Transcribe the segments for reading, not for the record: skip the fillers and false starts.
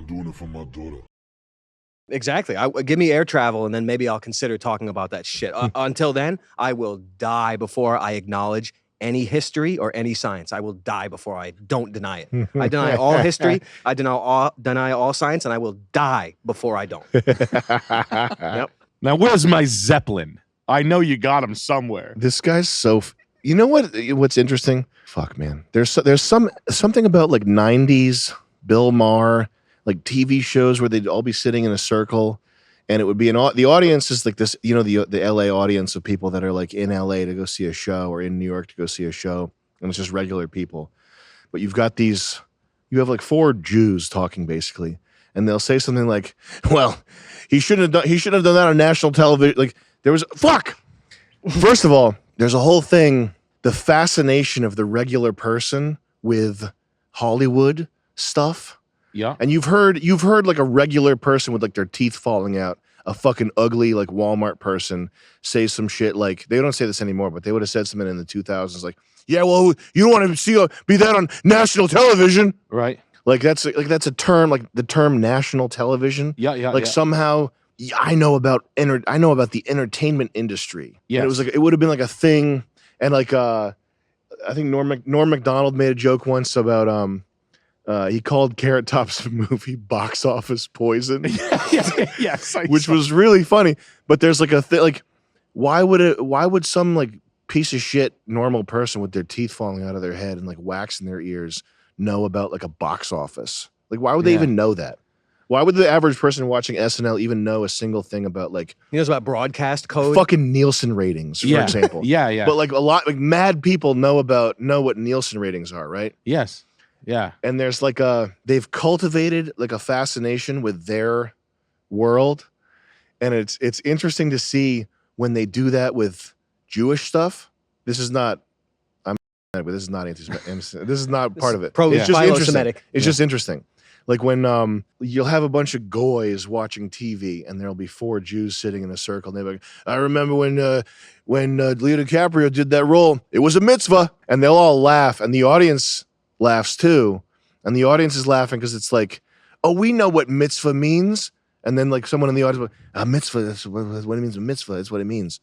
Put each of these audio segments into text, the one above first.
I'm doing it for my daughter. Exactly. Give me air travel, and then maybe I'll consider talking about that shit. Until then, I will die before I acknowledge any history or any science. I will die before I don't deny it. I deny all history. I deny all science, and I will die before I don't. Yep. Now, where's my Zeppelin? I know you got him somewhere. This guy's so... You know what's interesting? Fuck, man. There's something about like 90s Bill Maher, like TV shows where they'd all be sitting in a circle, and it would be the audience is like this, you know, the LA audience of people that are like in LA to go see a show or in New York to go see a show, and it's just regular people. But you have like 4 Jews talking basically, and they'll say something like, "Well, he shouldn't have done that on national television." Like first of all, there's a whole thing, the fascination of the regular person with Hollywood stuff. Yeah. And you've heard like a regular person with like their teeth falling out, a fucking ugly like Walmart person say some shit like, they don't say this anymore, but they would have said something in the 2000s like, "Yeah, well, you don't want to be that on national television." Right. Like that's a term, like the term national television. Yeah. Like somehow I know about the entertainment industry. Yeah. It was like, it would have been like a thing. And like I think Norm Macdonald made a joke once about he called Carrot Top's movie box office poison. Yes, which was really funny. But there's like a thing, like why would some like piece of shit normal person with their teeth falling out of their head and like wax in their ears know about like a box office? Like why would they even know that? Why would the average person watching SNL even know a single thing about like... He knows about broadcast code? Fucking Nielsen ratings, for example. Yeah. But like a lot, like mad people know what Nielsen ratings are, right? Yes. Yeah. And there's like they've cultivated like a fascination with their world. And it's interesting to see when they do that with Jewish stuff. This is not, but this is not anti-Semitic. This is not part of it. It's just interesting. It's just interesting. Like when you'll have a bunch of goys watching TV, and there'll be 4 Jews sitting in a circle, and they're like, "I remember when Leo DiCaprio did that role. It was a mitzvah," and they'll all laugh, and the audience laughs too, and the audience is laughing because it's like, "Oh, we know what mitzvah means," and then like someone in the audience, "A mitzvah, that's what it means. A mitzvah, that's what it means."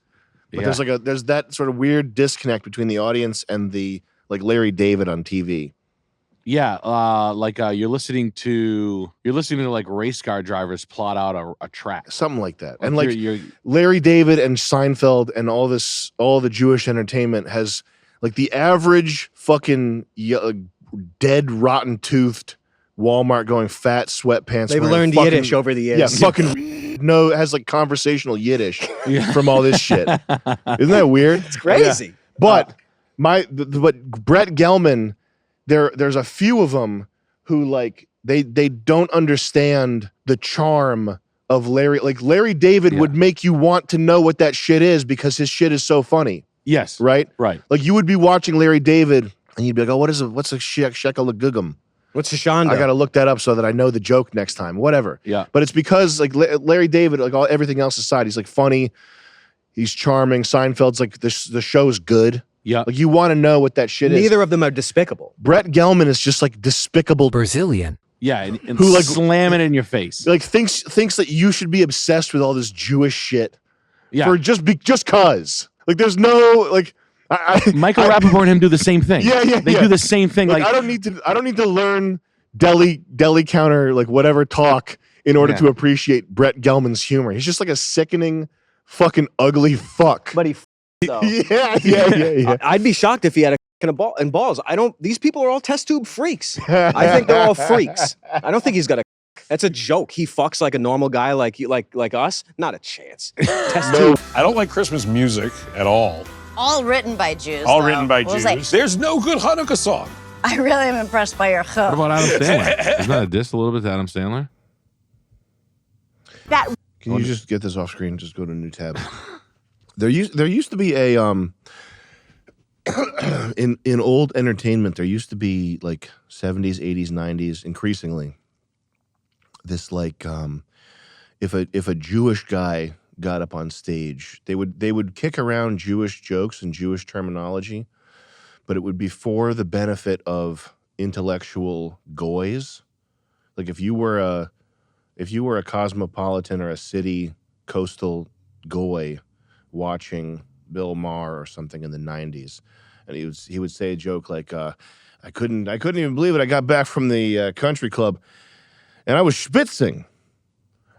But there's that sort of weird disconnect between the audience and the like Larry David on TV. Yeah, you're listening to like race car drivers plot out a track, something like that. And like Larry David and Seinfeld and all the Jewish entertainment has like the average fucking dead rotten toothed Walmart going fat sweatpants. They've learned Yiddish over the years. Yeah, fucking has like conversational Yiddish from all this shit. Isn't that weird? It's crazy. Yeah. But Brett Gelman. There's a few of them who like they don't understand the charm of Larry. Like Larry David would make you want to know what that shit is because his shit is so funny. Yes. Right? Right. Like you would be watching Larry David and you'd be like, "Oh, what's a 𝐂𝐤𝐿𝐴𝐤? What's Shoshana? I got to look that up so that I know the joke next time." Whatever. Yeah. But it's because like Larry David, like everything else aside, he's like funny. He's charming. Seinfeld's like the show's good. Yeah. Like you want to know what that shit is. Neither of them are despicable. Brett Gelman is just like despicable Brazilian. Yeah, and who like slam it in your face. Like thinks that you should be obsessed with all this Jewish shit. Yeah. For just cause. Like there's no like Michael Rappaport and him do the same thing. Yeah. They do the same thing. Like I don't need to learn deli counter like whatever talk in order to appreciate Brett Gelman's humor. He's just like a sickening fucking ugly fuck. But he though. Yeah. I'd be shocked if he had a ball and balls. These people are all test tube freaks. I think they're all freaks. I don't think he's got a. That's a joke. He fucks like a normal guy like us. Not a chance. Test tube. I don't like Christmas music at all. All written by Jews. All written by Jews. There's no good Hanukkah song. I really am impressed by your What about Adam Sandler? Isn't that a diss a little bit to Adam Sandler? Can you just get this off screen? Just go to a new tab. There used to be a in old entertainment, there used to be like 70s, 80s, 90s, increasingly this like if a Jewish guy got up on stage, they would kick around Jewish jokes and Jewish terminology, but it would be for the benefit of intellectual goys. Like if you were a cosmopolitan or a city coastal goy watching Bill Maher or something in the 90s, and he would say a joke like, I couldn't even believe it. I got back from the country club and I was spitzing.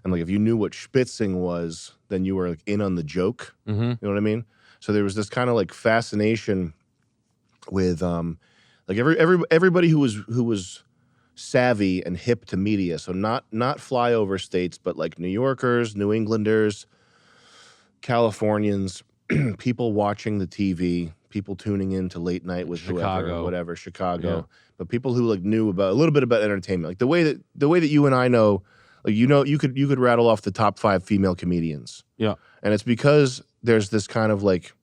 And like if you knew what spitzing was, then you were like in on the joke. You know what I mean? So there was this kind of like fascination with like everybody who was savvy and hip to media. So not flyover states, but like New Yorkers, New Englanders, Californians, people watching the TV, people tuning in to late night with whoever, whatever, Chicago. Yeah. But people who like knew about a little bit about entertainment, like the way that you and I know, like you could rattle off the top 5 female comedians. Yeah, and it's because there's this kind of like,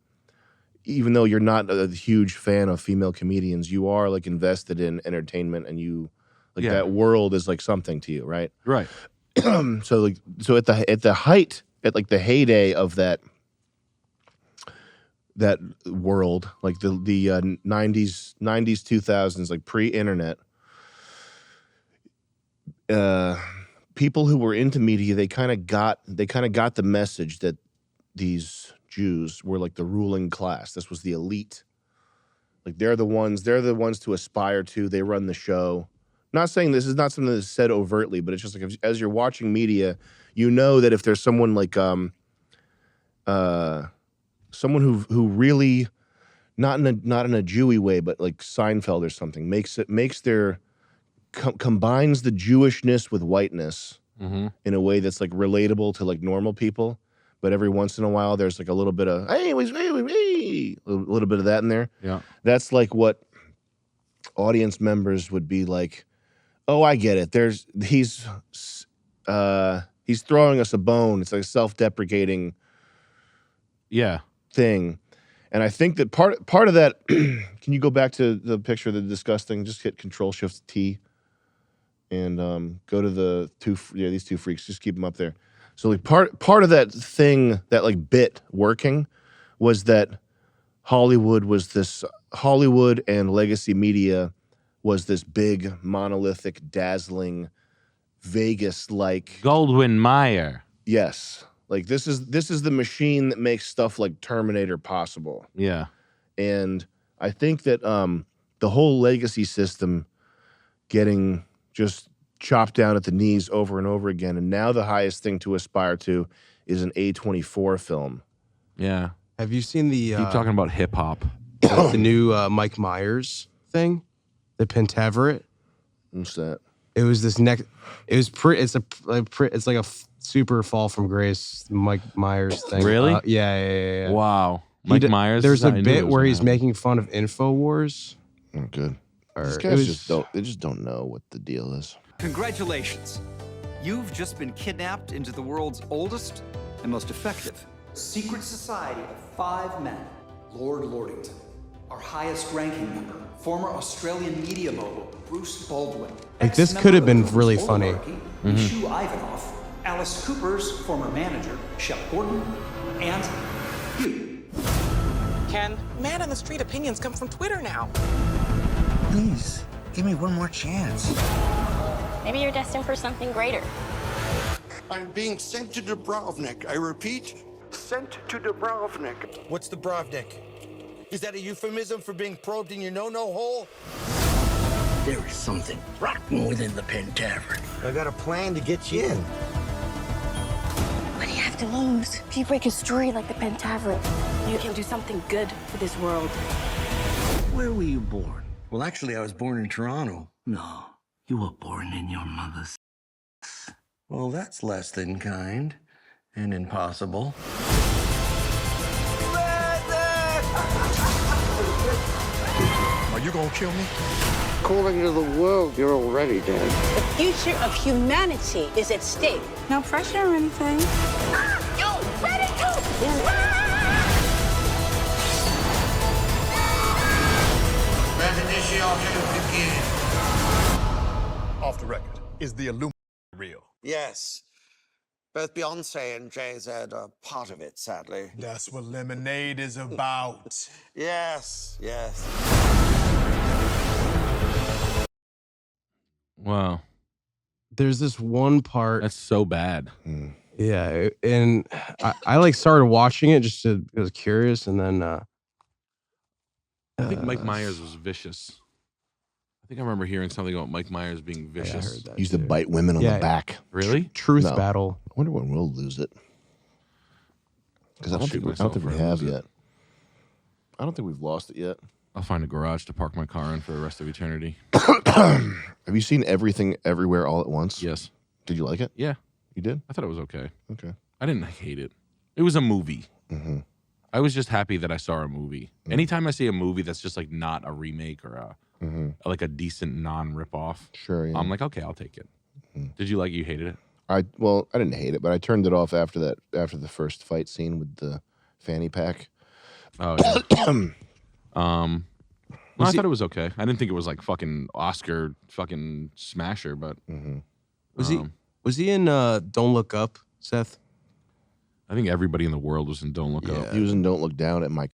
even though you're not a huge fan of female comedians, you are like invested in entertainment, and you like that world is like something to you, right? Right. So at the height, at like the heyday of that world, like the 90s 2000s, like pre-internet, people who were into media, they kind of got the message that these Jews were like the ruling class. This was the elite. Like they're the ones to aspire to. They run the show. Not saying this is not something that's said overtly, but it's just like as you're watching media, you know that if there's someone like someone who really not in a Jewy way, but like Seinfeld or something, combines the Jewishness with whiteness in a way that's like relatable to like normal people. But every once in a while, there's like a little bit of a little bit of that in there. Yeah, that's like what audience members would be like. Oh, I get it. He's throwing us a bone. It's like a self-deprecating, thing. And I think that part of that. Can you go back to the picture of the disgusting? Just hit Control-Shift-T, and go to the these two freaks. Just keep them up there. So like part of that thing, that like bit working, was that Hollywood and legacy media was this big, monolithic, dazzling, Vegas-like Goldwyn-Mayer. Yes, like this is the machine that makes stuff like Terminator possible. Yeah, and I think that the whole legacy system getting just chopped down at the knees over and over again, and now the highest thing to aspire to is an A24 film. Yeah. Have you seen the keep talking about hip hop, the new Mike Myers thing, the Pentaverate? What's that? It was this next. It was it's like a super fall from grace Mike Myers thing. Really? Yeah. Wow. Mike Myers. There's a bit where he's making fun of InfoWars. Oh, good. These guys just don't know what the deal is. Congratulations. You've just been kidnapped into the world's oldest and most effective secret society of 5 men. Lord Lordington, our highest-ranking member, former Australian media mogul Bruce Baldwin. Like this could have been really funny. 𝐁𝐤𝐬𝐭, Alice Cooper's former manager, Shep Gordon, and you. Ken, man on the street opinions come from Twitter now. Please, give me one more chance. Maybe you're destined for something greater. I'm being sent to Dubrovnik. I repeat, sent to Dubrovnik. What's Dubrovnik? Is that a euphemism for being probed in your no-no hole? There is something rotten within the Pentaverate. I got a plan to get you in. What do you have to lose? If you break a story like the Pentaverate, you can do something good for this world. Where were you born? Well, actually, I was born in Toronto. No, you were born in your mother's. Well, that's less than kind and impossible. Are you gonna kill me? According to the world, you're already dead. The future of humanity is at stake. No pressure or anything. You ready to Off the record, is the Illuminati real? Yes. Both Beyonce and Jay-Z are part of it, sadly. That's what Lemonade is about. Yes. Wow. there's this one part. That's so bad. Yeah, and I like started watching it just to I was curious, and then I think Mike Myers was vicious. I think I remember hearing something about Mike Myers being vicious. I heard that He used to too. bite women on the back. Really? Truth No. battle. I wonder when we'll lose it. Because I I'll don't shoot think myself we if I have lose it. yet. I don't think we've lost it yet. I'll find a garage to park my car in for the rest of eternity. Have you seen Everything Everywhere All at Once? Yes. Did you like it? Yeah. You did? I thought it was okay. Okay. I didn't hate it. It was a movie. Mm-hmm. I was just happy that I saw a movie. Anytime I see a movie that's just like not a remake or a like a decent non-rip-off, Sure, yeah. I'm like, okay, I'll take it. Did you like it? You hated it? I didn't hate it, but I turned it off after the first fight scene with the fanny pack. Oh, yeah. I thought it was okay. I didn't think it was like fucking Oscar fucking smasher, but Was he in Don't Look Up, Seth? I think everybody in the world was in Don't Look Up. He was in Don't Look Down at my